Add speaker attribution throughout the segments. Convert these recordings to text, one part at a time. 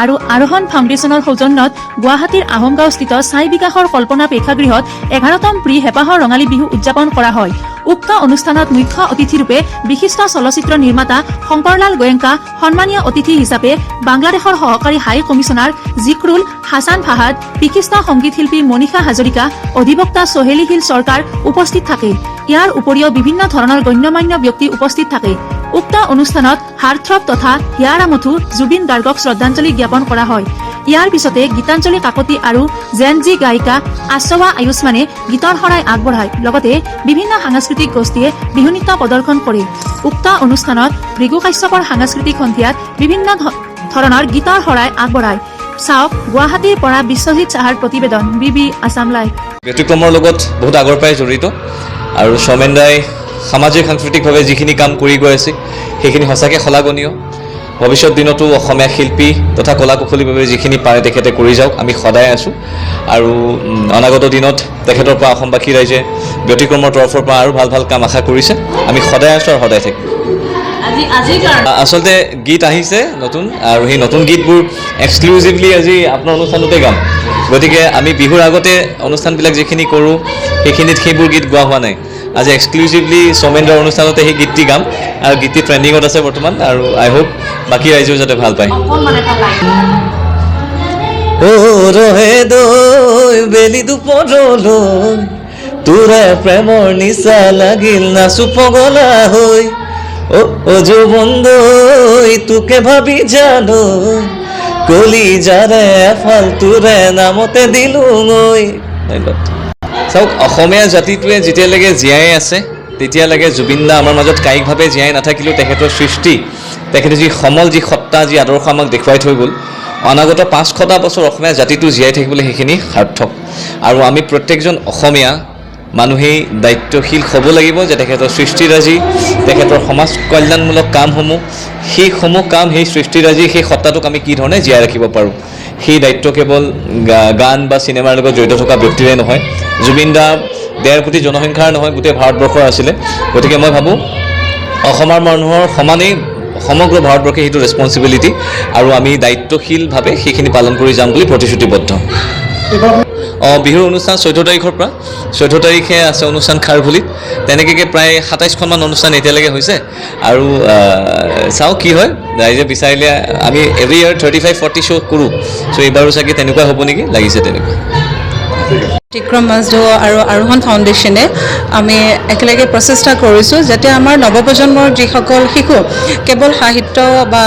Speaker 1: আৰু আৰোহণ ফাউণ্ডেশ্যনৰ সৌজন্যত গুৱাহাটীৰ আহোমগাঁওস্থিত ছাই বিকাশৰ কল্পনা প্ৰেক্ষাগৃহত 11তম প্ৰি হেঁপাহৰ ৰঙালী বিহু উদযাপন কৰা হয়। উক্ত অনুষ্ঠানত মুখ্য অতিথিৰূপে বিশিষ্ট চলচ্চিত্ৰ নিৰ্মাতা শংকৰলাল গোয়েংকা, সন্মানীয় অতিথি হিচাপে বাংলাদেশৰ সহকাৰী হাই কমিছনাৰ জিক্ৰুল হাছান ফাহাদ, বিশিষ্ট সংগীত শিল্পী মনীষা হাজৰিকা, অধিবক্তা সোহেলি হিল চৰকাৰ উপস্থিত থাকে। ইয়াৰ উপৰিও বিভিন্ন ধৰণৰ গণ্যমান্য ব্যক্তি উপস্থিত থাকে। উক্ত অনুষ্ঠানত হাৰ্থ্ৰব তথা হিয়াৰা মথু জুবিন গাৰ্গক শ্ৰদ্ধাঞ্জলি জ্ঞাপন কৰা হয়। ইয়াৰ পিছতে গীতাঞ্জলি কাকতি আৰু জেনজি গায়িকা আশৱা আয়ুষ্মানে গীতৰ শৰাই আগবঢ়ায়। লগতে বিভিন্ন সাংস্কৃতিক গোষ্ঠীয়ে বিহু নৃত্য প্ৰদৰ্শন কৰে। উক্ত অনুষ্ঠানত ভৃগু কাশ্যপৰ সাংস্কৃতিক সন্ধিয়াত বিভিন্ন ধৰণৰ গীতৰ শৰাই আগবঢ়ায়। চাওক গুৱাহাটীৰ পৰা বিশ্বজিৎ চাহাৰ প্ৰতিবেদন, বিবি আছাম লাইভ।
Speaker 2: ব্যতিক্ৰমৰ লগত বহুত আগৰ পৰাই জড়িত আৰু সৌমেন দাই সামাজিক সাংস্কৃতিকভাৱে যিখিনি কাম কৰি গৈ আছে সেইখিনি সঁচাকৈ শলাগনীয়। ভৱিষ্যত দিনতো অসমীয়া শিল্পী তথা কলা কুশলীভাৱে যিখিনি পাৰে তেখেতে কৰি যাওক, আমি সদায় আছোঁ। আৰু অনাগত দিনত তেখেতৰ পৰা অসমবাসী ৰাইজে ব্যতিক্ৰমৰ তৰফৰ পৰা আৰু ভাল ভাল কাম আশা কৰিছে। আমি সদায় আছোঁ আৰু সদায় থাকিম। আচলতে গীত আহিছে নতুন, আৰু সেই নতুন গীতবোৰ এক্সক্লুজিভলি আজি আপোনাৰ অনুষ্ঠানতে গাম। গতিকে আমি বিহুৰ আগতে অনুষ্ঠানবিলাক যিখিনি কৰোঁ সেইখিনিত সেইবোৰ গীত গোৱা হোৱা নাই। আজি এক্সক্লুজিভলি সৌমেন্দ্ৰৰ অনুষ্ঠানতে সেই গীতটি গাম, আৰু গীতটি ট্ৰেণ্ডিঙত আছে বৰ্তমান, আৰু আই হোপ বাকী ৰাইজেও যাতে ভাল পায়। ৰহে দৈ বেলি দুপৰলৈ তোৰে প্ৰেমৰ নিচা লাগিল নাচু পগলা হৈ, ও যৌৱন দৈ তোকে ভাবি জানো কলি যাৰে এফাল তোৰে নামতে দিলো মই। চাওক, অসমীয়া জাতিটোৱে যেতিয়ালৈকে জীয়াই আছে তেতিয়ালৈকে জুবিন দা আমাৰ মাজত কায়িকভাৱে জীয়াই নাথাকিলেও তেখেতৰ সৃষ্টি, তেখেতে যি সমল, যি সত্তা, যি আদৰ্শ আমাক দেখুৱাই থৈ গ'ল, অনাগত 500টা বছৰ অসমীয়া জাতিটো জীয়াই থাকিবলৈ সেইখিনি সাৰ্থক। আৰু আমি প্ৰত্যেকজন অসমীয়া মানুহেই দায়িত্বশীল হ'ব লাগিব যে তেখেতৰ সৃষ্টিৰাজি, তেখেতৰ সমাজ কল্যাণমূলক কামসমূহ, সেইসমূহ কাম, সেই সৃষ্টিৰাজি, সেই সত্তাটোক আমি কি ধৰণে জীয়াই ৰাখিব পাৰোঁ, সেই দায়িত্ব কেৱল গান বা চিনেমাৰ লগত জড়িত থকা ব্যক্তিৰে নহয়। জুবিন দা 1.5 কোটি জনসংখ্যাৰ নহয়, গোটেই ভাৰতবৰ্ষৰ আছিলে। গতিকে মই ভাবোঁ অসমৰ মানুহৰ সমানেই সমগ্ৰ ভাৰতবৰ্ষে সেইটো ৰেছপনচিবিলিটি, আৰু আমি দায়িত্বশীলভাৱে সেইখিনি পালন কৰি যাম বুলি প্ৰতিশ্ৰুতিবদ্ধ। বিহুৰ অনুষ্ঠান 14 তাৰিখৰ পৰা, 14 তাৰিখে আছে অনুষ্ঠান খাৰঘুলিত। তেনেকৈ প্ৰায় 27খনমান অনুষ্ঠান এতিয়ালৈকে হৈছে, আৰু চাওঁ কি হয়। ৰাইজে বিচাৰিলে আমি এভৰি ইয়াৰ 35-40 শ্ব' কৰোঁ। চ' এইবাৰো চাগে তেনেকুৱা হ'ব নেকি, লাগিছে তেনেকুৱা।
Speaker 3: ব্যতিক্ৰম মাজদু আৰু আৰোহণ ফাউণ্ডেশ্যনে আমি একেলগে প্ৰচেষ্টা কৰিছোঁ যাতে আমাৰ নৱপ্ৰজন্মৰ যিসকল শিশু কেৱল সাহিত্য বা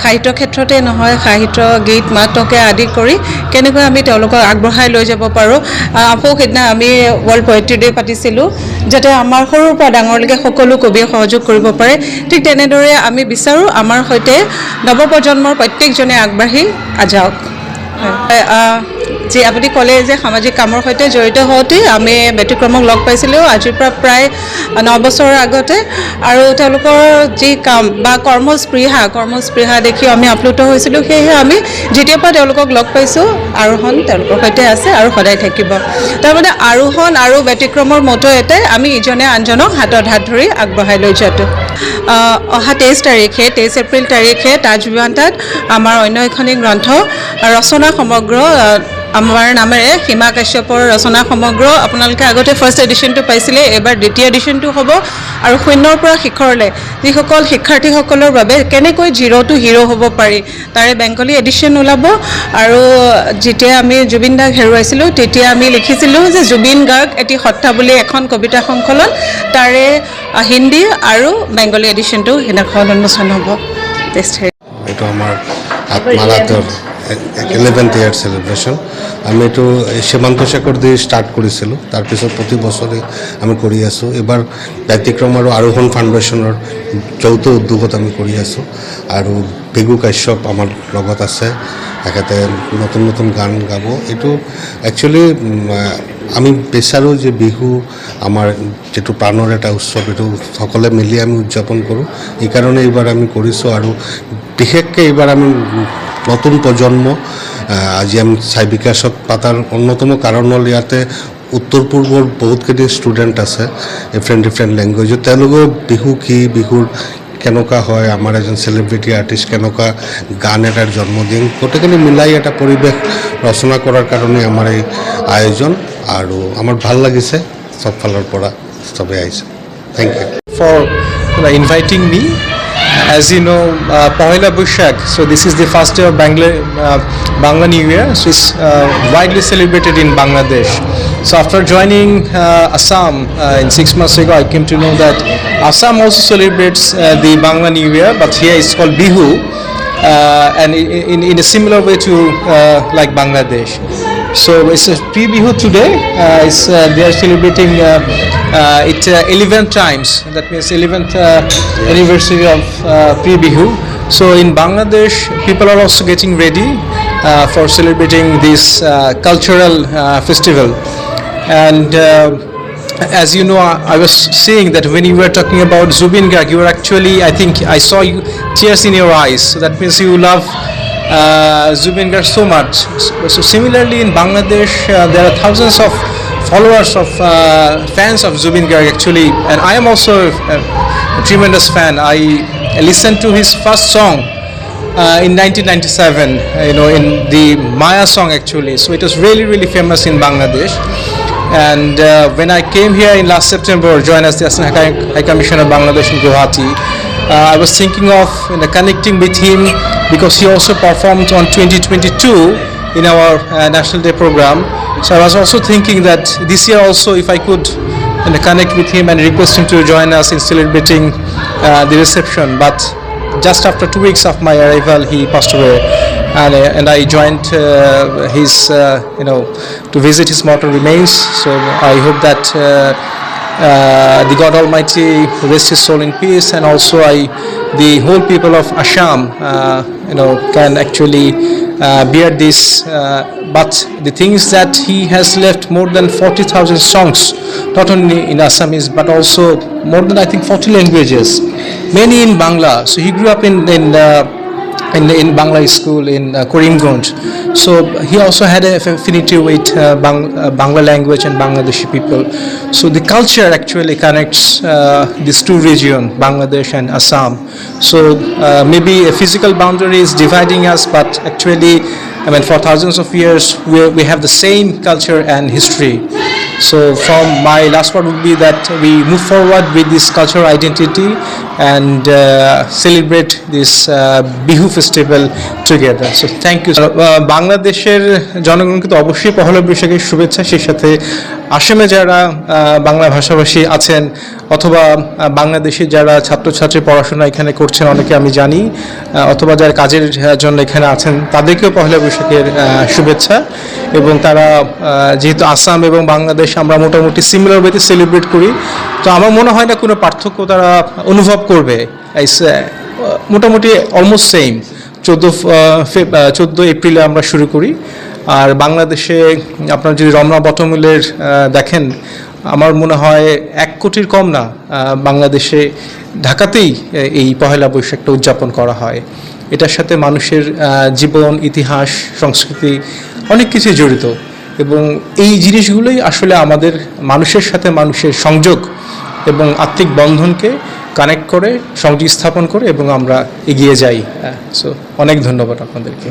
Speaker 3: সাহিত্য ক্ষেত্ৰতে নহয়, সাহিত্য, গীত, নাটকে আদি কৰি কেনেকৈ আমি তেওঁলোকক আগবঢ়াই লৈ যাব পাৰোঁ। আকৌ সেইদিনা আমি ৱৰ্ল্ড পয়েট্ৰি ডে পাতিছিলোঁ, যাতে আমাৰ সৰুৰ পৰা ডাঙৰলৈকে সকলো কবিয়ে সহযোগ কৰিব পাৰে। ঠিক তেনেদৰে আমি বিচাৰোঁ আমাৰ সৈতে নৱপ্ৰজন্মৰ প্ৰত্যেকজনে আগবাঢ়ি যাওক। যি আপুনি ক'লে যে সামাজিক কামৰ সৈতে জড়িত হওঁতে আমি ব্যতিক্ৰমক লগ পাইছিলোঁ আজিৰ পৰা প্ৰায় 9 বছৰৰ আগতে, আৰু তেওঁলোকৰ যি কাম বা কৰ্মস্পৃহা দেখি আমি আপ্লুত হৈছিলোঁ। সেয়েহে আমি যেতিয়াৰ পৰা তেওঁলোকক লগ পাইছোঁ, আৰোহণ তেওঁলোকৰ সৈতে আছে আৰু সদায় থাকিব। তাৰমানে আৰোহণ আৰু ব্যতিক্ৰমৰ মতো এটাই, আমি ইজনে আনজনক হাতত হাত ধৰি আগবঢ়াই লৈ যোৱাটো। অহা 23 এপ্ৰিল তাৰিখে তাজবিৱান্তাত আমাৰ অন্য এখনি গ্ৰন্থ ৰচনা সমগ্ৰ আমাৰ নামেৰে সীমা কাশ্যপৰ ৰচনা সমগ্ৰ, আপোনালোকে আগতে ফাৰ্ষ্ট এডিশ্যনটো পাইছিলে, এবাৰ দ্বিতীয় এডিশ্যনটো হ'ব। আৰু শূন্যৰ পৰা শিখৰলৈ যিসকল শিক্ষাৰ্থীসকলৰ বাবে কেনেকৈ জিৰ' টু হিৰ' হ'ব পাৰি, তাৰে বেংগলী এডিশ্যন ওলাব। আৰু যেতিয়া আমি জুবিন দাক হেৰুৱাইছিলোঁ তেতিয়া আমি লিখিছিলোঁ যে জুবিন গাৰ্গ এটি সত্তা বুলি এখন কবিতা সংকলন, তাৰে হিন্দী আৰু বেংগলী এডিশ্যনটো সেইদিনাখন উন্মোচন হ'ব।
Speaker 4: এইটো আমাৰ আত্মাৰাতৰ 11th ইয়াৰ চেলিব্ৰেশ্যন। আমি এইটো সীমান্ত শেখৰ দি ষ্টাৰ্ট কৰিছিলোঁ, তাৰপিছত প্ৰতি বছৰে আমি কৰি আছোঁ। এইবাৰ ব্যতিক্ৰম আৰু আৰোহণ ফাউণ্ডেশ্যনৰ যৌথ উদ্যোগত আমি কৰি আছোঁ। আৰু ভৃগু কাশ্যপ আমাৰ লগত আছে, তেখেতে নতুন নতুন গান গাব। এইটো একচুৱেলি আমি বিচাৰোঁ যে বিহু আমাৰ যিটো প্ৰাণৰ এটা উৎসৱ, এইটো সকলোৱে মিলি আমি উদযাপন কৰোঁ। এইকাৰণে এইবাৰ আমি কৰিছোঁ। আৰু বিশেষকৈ এইবাৰ আমি নতুন প্ৰজন্ম, আজি আমি ছাই বিকাশত পাতাৰ অন্যতম কাৰণ হ'ল ইয়াতে উত্তৰ পূৰ্বৰ বহুতখিনি ষ্টুডেণ্ট আছে, ডিফাৰেণ্ট লেংগুৱেজত। তেওঁলোকেও বিহু কি, বিহুৰ কেনেকুৱা হয়, আমাৰ এজন চেলিব্ৰিটি আৰ্টিষ্ট কেনেকুৱা গান এটাৰ জন্মদিন, গোটেইখিনি মিলাই এটা পৰিৱেশ ৰচনা কৰাৰ কাৰণে আমাৰ এই আয়োজন, আৰু আমাৰ ভাল লাগিছে, চব ফালৰ পৰা চবেই আহিছে। Thank you
Speaker 5: for inviting me. As you know, Pohila Boishakh, so this is the first day of Bangla New Year, so it's widely celebrated in Bangladesh. So after joining Assam in 6 months ago, I came to know that Assam also celebrates the Bangla New Year, but here it's called Bihu, and in a similar way to like Bangladesh. So it's a pre-Bihu today. They are celebrating it 11 times. That means 11th anniversary of pre-Bihu. So in Bangladesh, people are also getting ready for celebrating this cultural festival. And as you know, I was saying that when you were talking about Zubin Garg, you were actually, I think I saw you tears in your eyes. So that means you love Zubin Garg so much. So similarly in Bangladesh, there are thousands of followers of fans of Zubin Garg actually, and I am also a tremendous fan. I listened to his first song in 1997, in the Maya song actually. So it was really famous in Bangladesh. And when I came here in last September, joined as the Assistant High Commissioner of Bangladesh in Guwahati, I was thinking of connecting with him because he also performed on 2022 in our National Day program. So I was also thinking that this year also, if I could connect with him and request him to join us in celebrating the reception. But just after 2 weeks of my arrival, he passed away, and I joined his, to visit his mortal remains. So I hope that the God Almighty rest his soul in peace, and also the whole people of Assam, can actually bear this. But the thing is that he has left more than 40,000 songs, not only in Assamese but also more than I think 40 languages, many in Bangla. So he grew up in Bangla school in Karimganj. So he also had an affinity with Bangla language and Bangladeshi people. So the culture actually connects these two regions, Bangladesh and Assam. So maybe a physical boundary is dividing us, but actually, for thousands of years, we have the same culture and history. So from my last word would be that we move forward with this cultural identity and celebrate this Bihu festival together. So thank you. বাংলাদেশের জনগণকে তো অবশ্যই পহেলা বৈশাখের শুভেচ্ছা, সেই সাথে আসামে যারা বাংলা ভাষাভাষী আছেন অথবা বাংলাদেশে যারা ছাত্রছাত্রী পড়াশোনা এখানে করছেন অনেকে আমি জানি, অথবা যারা কাজের জন্য এখানে আছেন তাদেরকেও পহেলা বৈশাখের শুভেচ্ছা। এবং তারা যেহেতু আসাম এবং বাংলাদেশ আমরা মোটামুটি সিমিলার ওয়েতে সেলিব্রেট করি, তো আমার মনে হয় না কোনো পার্থক্য তারা অনুভব করবে। মোটামুটি অলমোস্ট সেম। 14 এপ্রিলে আমরা শুরু করি, আর বাংলাদেশে আপনার যদি রমনা বটমূলের দেখেন, আমার মনে হয় 1 কোটির কম না বাংলাদেশে, ঢাকাতেই এই পহেলা বৈশাখটা উদযাপন করা হয়। এটার সাথে মানুষের জীবন, ইতিহাস, সংস্কৃতি অনেক কিছু জড়িত, এবং এই জিনিসগুলোই আসলে আমাদের মানুষের সাথে মানুষের সংযোগ এবং আত্মিক বন্ধনকে কানেক্ট করে, সংযোগ স্থাপন করে, এবং আমরা এগিয়ে যাই। সো অনেক ধন্যবাদ আপনাদেরকে।